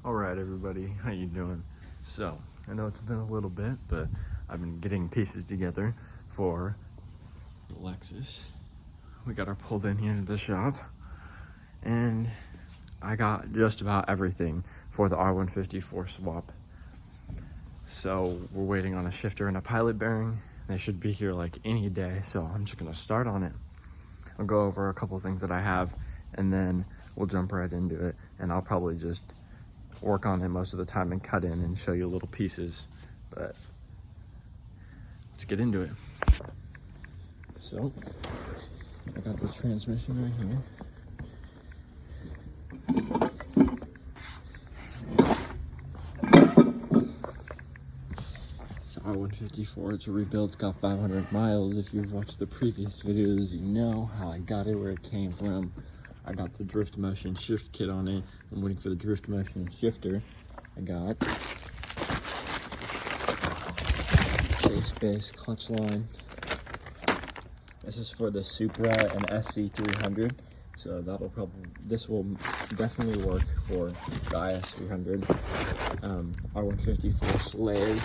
All right, everybody, how you doing? So, I know it's been a little bit, but I've been getting pieces together for the Lexus. We got her pulled in here to the shop, and I got just about everything for the R154 swap. So, we're waiting on a shifter and a pilot bearing. They should be here like any day, so I'm just gonna start on it. I'll go over a couple things that I have, and then we'll jump right into it, and I'll probably just work on it most of the time and cut in and show you little pieces, but let's get into it. So I got the transmission right here. It's R154, it's a rebuild, it's got 500 miles. If you've watched the previous videos, you know how I got it, where it came from. I got the drift motion shift kit on it. I'm waiting for the drift motion shifter. I got chase base clutch line. This is for the Supra and SC300. So this will definitely work for the IS300. R154 slave,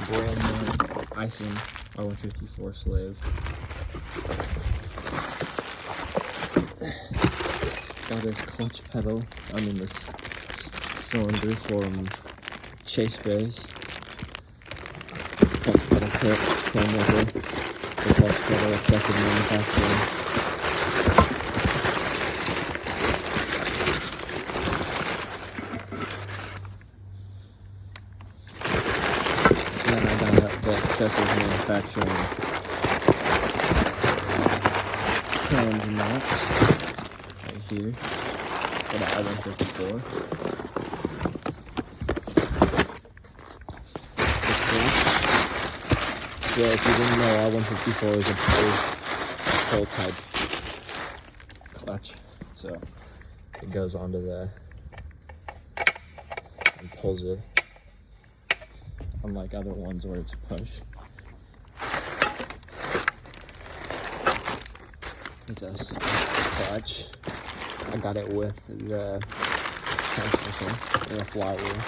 brand new icing R154 slave. Got this clutch pedal, this cylinder from chase base. This clutch pedal kit came with it. The clutch pedal excessive manufacturing. Then I got the excessive manufacturing trans mounts right here for the R154. So if you didn't know, R154 is a pull type clutch. So it goes onto and pulls it, unlike other ones where it's push. It's a clutch. I got it with the transmission and the flywheel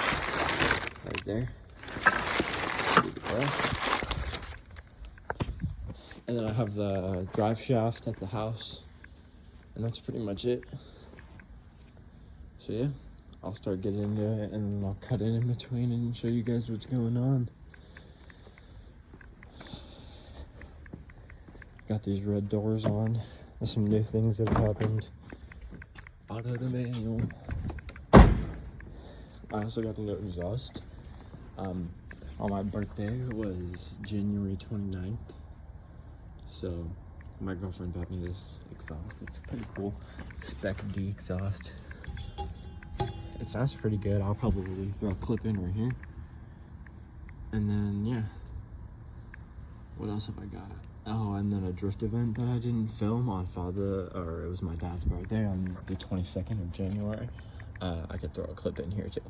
right there. And then I have the drive shaft at the house, and that's pretty much it. So yeah, I'll start getting into it, and I'll cut in between and show you guys what's going on. Got these red doors on. There's some new things that have happened. Auto the manual. I also got a new exhaust. On my birthday was January 29th. So my girlfriend bought me this exhaust. It's pretty cool. Spec D exhaust. It sounds pretty good. I'll probably throw a clip in right here. And then yeah. What else have I got? Oh, and then a drift event that I didn't film on it was my dad's birthday on the 22nd of January. I could throw a clip in here too.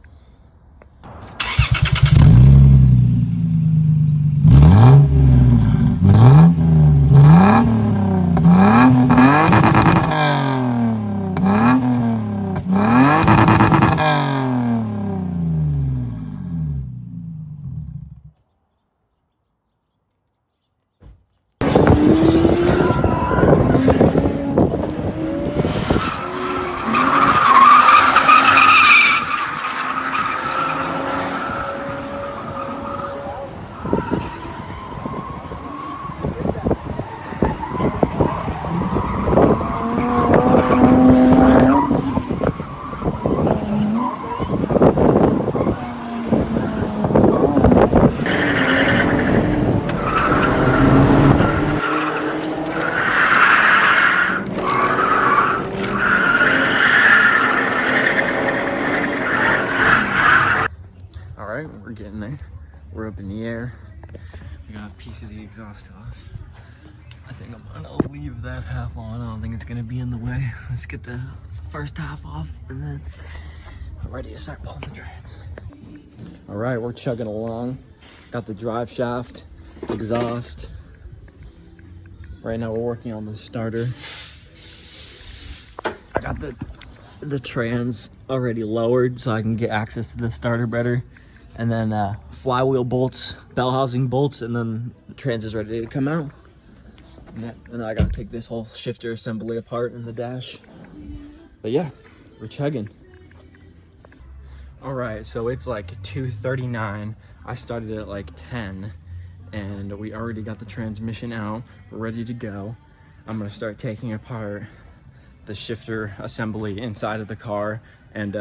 We're getting there. We're up in the air. We got a piece of the exhaust off. I think I'm gonna leave that half on. I don't think it's gonna be in the way. Let's get the first half off, and then I'm ready to start pulling the trans. All right, we're chugging along. Got the drive shaft, exhaust. Right now we're working on the starter. I got the the trans already lowered so I can get access to the starter better. And then flywheel bolts, bell housing bolts, and then the trans is ready to come out. And then I gotta take this whole shifter assembly apart in the dash. But yeah, we're chugging. All right, so it's like 2:39. I started at like 10, and we already got the transmission out, ready to go. I'm gonna start taking apart the shifter assembly inside of the car and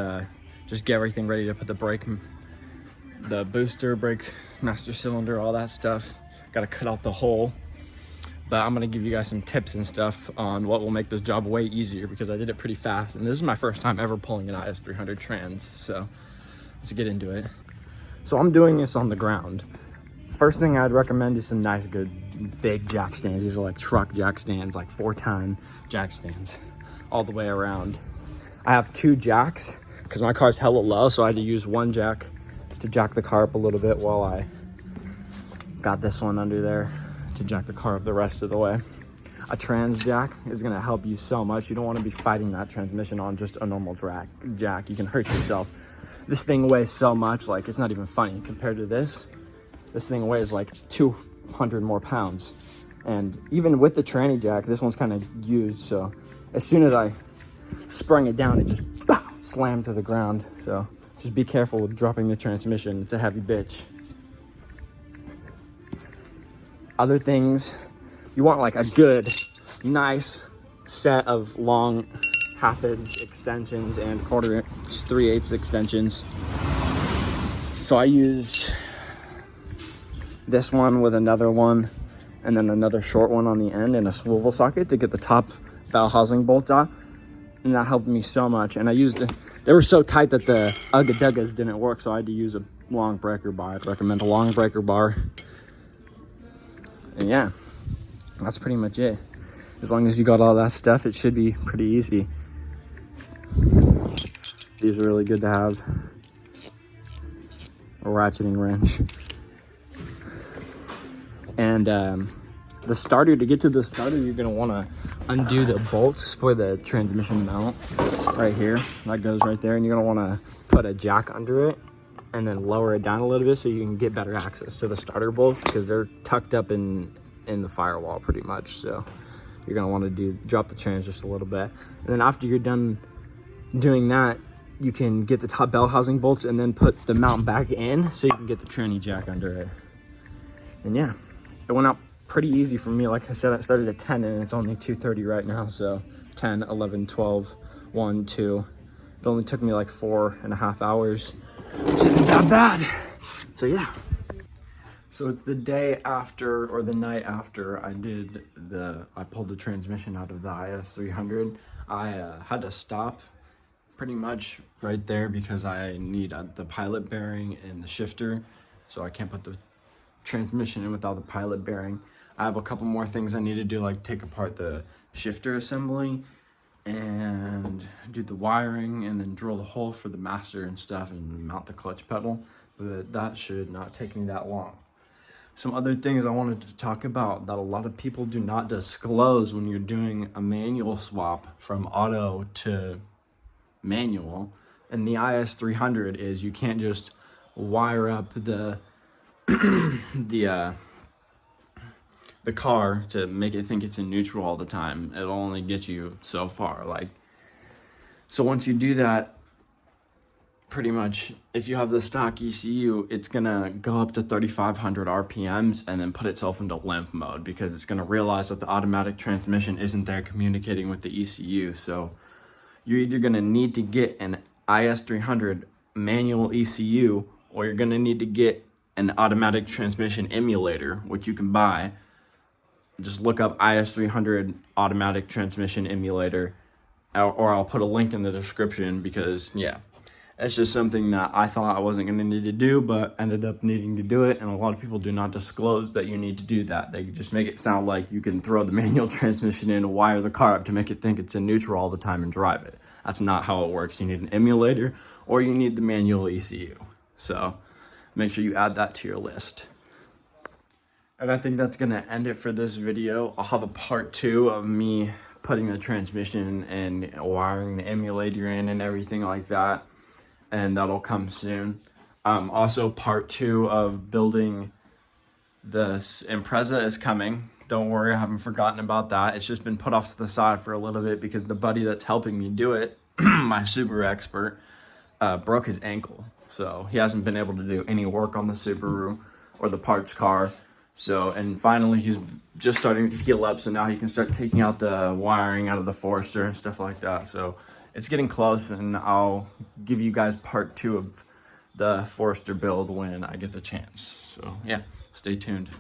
just get everything ready to put the booster, brake, master cylinder, all that stuff. Gotta cut out the hole. But I'm gonna give you guys some tips and stuff on what will make this job way easier because I did it pretty fast. And this is my first time ever pulling an is300 trans, so let's get into it. So I'm doing this on the ground. First thing I'd recommend is some nice, good, big jack stands. These are like truck jack stands, like 4-ton jack stands all the way around. I have 2 jacks because my car's hella low, so I had to use 1 jack to jack the car up a little bit while I got this one under there to jack the car up the rest of the way. A trans jack is gonna help you so much. You don't wanna be fighting that transmission on just a normal jack. You can hurt yourself. This thing weighs so much, like it's not even funny compared to this. This thing weighs like 200 more pounds. And even with the tranny jack, this one's kind of used, so as soon as I sprung it down, it just slammed to the ground. So just be careful with dropping the transmission. It's a heavy bitch. Other things, you want like a good, nice set of long 1/2 inch extensions and 1/4 inch 3/8 extensions. So I used this one with another one and then another short one on the end and a swivel socket to get the top bell housing bolts on. And that helped me so much. And I used it, they were so tight that the Ugga-Duggas didn't work, so I had to use a long breaker bar. I'd recommend a long breaker bar. And yeah, that's pretty much it. As long as you got all that stuff, it should be pretty easy. These are really good to have. A ratcheting wrench. And the starter, to get to the starter, you're gonna wanna undo the bolts for the transmission mount right here. That goes right there, and you're gonna wanna put a jack under it and then lower it down a little bit so you can get better access to the starter bolts because they're tucked up in the firewall pretty much. So you're gonna wanna drop the trans just a little bit. And then after you're done doing that, you can get the top bell housing bolts and then put the mount back in so you can get the tranny jack under it. And yeah, it went out pretty easy for me. Like I said, I started at 10 and it's only 2:30 right now. So 10, 11, 12, 1, 2. It only took me like 4.5 hours, which isn't that bad. So yeah. So it's the day after, or the night after I pulled the transmission out of the is300. I had to stop pretty much right there because I need the pilot bearing and the shifter. So I can't put the transmission in without the pilot bearing. I have a couple more things I need to do, like take apart the shifter assembly and do the wiring and then drill the hole for the master and stuff and mount the clutch pedal. But that should not take me that long. Some other things I wanted to talk about that a lot of people do not disclose when you're doing a manual swap from auto to manual and the is300 is you can't just wire up the car to make it think it's in neutral all the time. It'll only get you so far. So once you do that, pretty much if you have the stock ECU, it's gonna go up to 3,500 RPMs and then put itself into limp mode because it's gonna realize that the automatic transmission isn't there communicating with the ECU. So you're either gonna need to get an is300 manual ECU or you're gonna need to get an automatic transmission emulator, which you can buy. Just look up is300 automatic transmission emulator, or I'll put a link in the description because yeah, it's just something that I thought I wasn't gonna need to do, but ended up needing to do it. And a lot of people do not disclose that you need to do that. They just make it sound like you can throw the manual transmission in and wire the car up to make it think it's in neutral all the time and drive it. That's not how it works. You need an emulator or you need the manual ECU. So make sure you add that to your list. And I think that's gonna end it for this video. I'll have a part 2 of me putting the transmission and wiring the emulator in and everything like that. And that'll come soon. Also, part 2 of building this Impreza is coming. Don't worry, I haven't forgotten about that. It's just been put off to the side for a little bit because the buddy that's helping me do it, my Subaru expert, broke his ankle. So he hasn't been able to do any work on the Subaru or the parts car. So, and finally he's just starting to heal up, so now he can start taking out the wiring out of the Forester and stuff like that. So it's getting close, and I'll give you guys part 2 of the Forester build when I get the chance. So yeah, stay tuned.